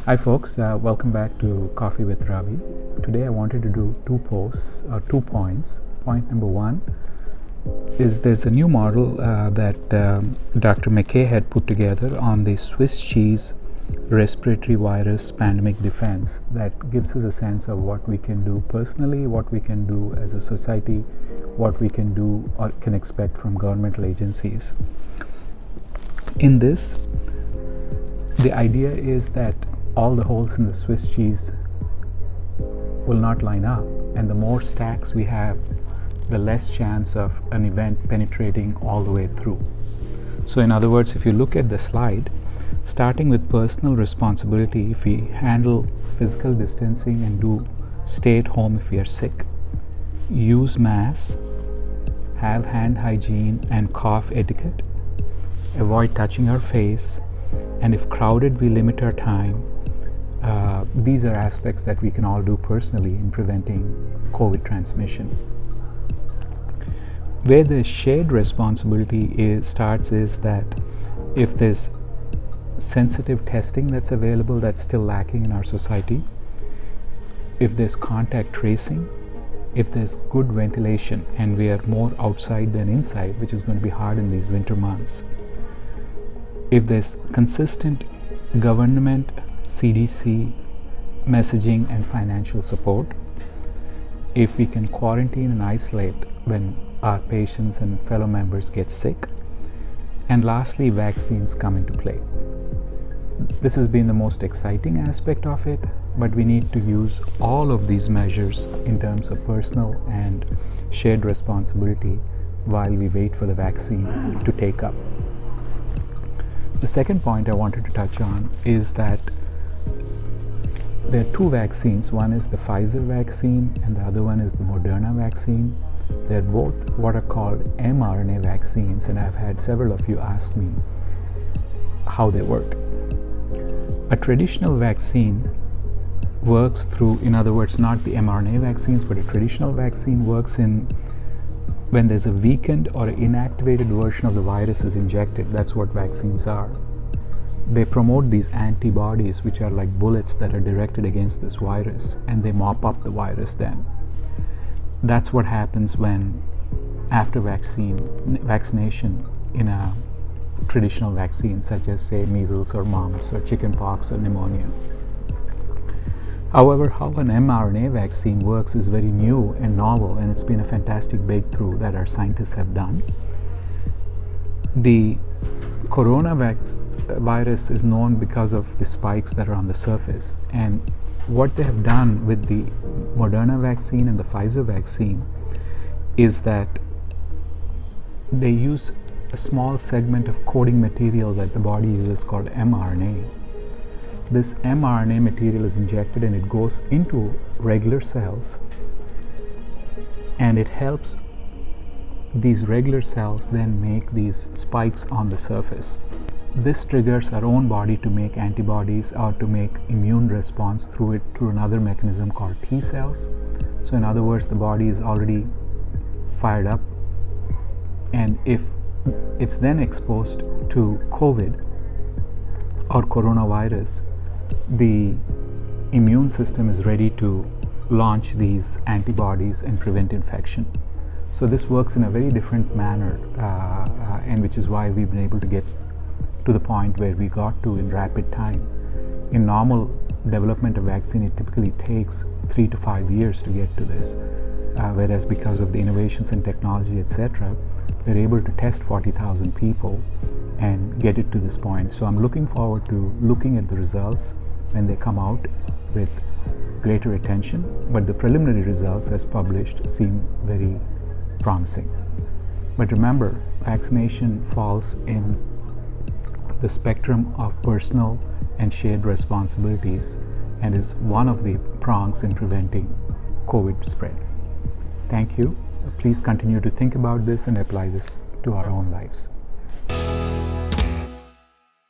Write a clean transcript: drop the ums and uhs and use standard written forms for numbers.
Hi folks, welcome back to Coffee with Ravi. Today I wanted to do 2 points. Point number 1 is there's a new model that Dr. McKay had put together on the Swiss cheese respiratory virus pandemic defense that gives us a sense of what we can do personally, what we can do as a society, what we can do or can expect from governmental agencies. In this, the idea is that all the holes in the Swiss cheese will not line up, and the more stacks we have, the less chance of an event penetrating all the way through. So in other words, if you look at the slide, starting with personal responsibility, if we handle physical distancing and stay at home if we are sick, use masks, have hand hygiene and cough etiquette, avoid touching our face, and if crowded, we limit our time. These are aspects that we can all do personally in preventing COVID transmission. Where the shared responsibility starts is that if there's sensitive testing that's available that's still lacking in our society, if there's contact tracing, if there's good ventilation, and we are more outside than inside, which is going to be hard in these winter months, if there's consistent government, CDC, messaging and financial support, if we can quarantine and isolate when our patients and fellow members get sick, and lastly, vaccines come into play. This has been the most exciting aspect of it, but we need to use all of these measures in terms of personal and shared responsibility while we wait for the vaccine to take up. The second point I wanted to touch on is that there are 2 vaccines. One is the Pfizer vaccine and the other one is the Moderna vaccine. They're both what are called mRNA vaccines, and I've had several of you ask me how they work. A traditional vaccine works through, in other words, not the mRNA vaccines, but a traditional vaccine works when there's a weakened or inactivated version of the virus is injected. That's what vaccines are. They promote these antibodies, which are like bullets that are directed against this virus, and they mop up the virus then. That's what happens when after vaccination in a traditional vaccine, such as say measles or mumps or chickenpox or pneumonia. However, how an mRNA vaccine works is very new and novel, and it's been a fantastic breakthrough that our scientists have done. The coronavirus is known because of the spikes that are on the surface, and what they have done with the Moderna vaccine and the Pfizer vaccine is that they use a small segment of coding material that the body uses called mRNA. This mRNA material is injected and it goes into regular cells, and it helps these regular cells then make these spikes on the surface. This triggers our own body to make antibodies or to make immune response through another mechanism called T cells. So in other words, the body is already fired up, and if it's then exposed to COVID or coronavirus, the immune system is ready to launch these antibodies and prevent infection. So this works in a very different manner, and which is why we've been able to get to the point where we got to in rapid time. In normal development of vaccine, it typically takes 3 to 5 years to get to this, whereas because of the innovations in technology, etc., we're able to test 40,000 people and get it to this point. So I'm looking forward to looking at the results when they come out with greater attention, but the preliminary results as published seem very promising. But remember, vaccination falls in the spectrum of personal and shared responsibilities and is one of the prongs in preventing COVID spread. Thank you. Please continue to think about this and apply this to our own lives.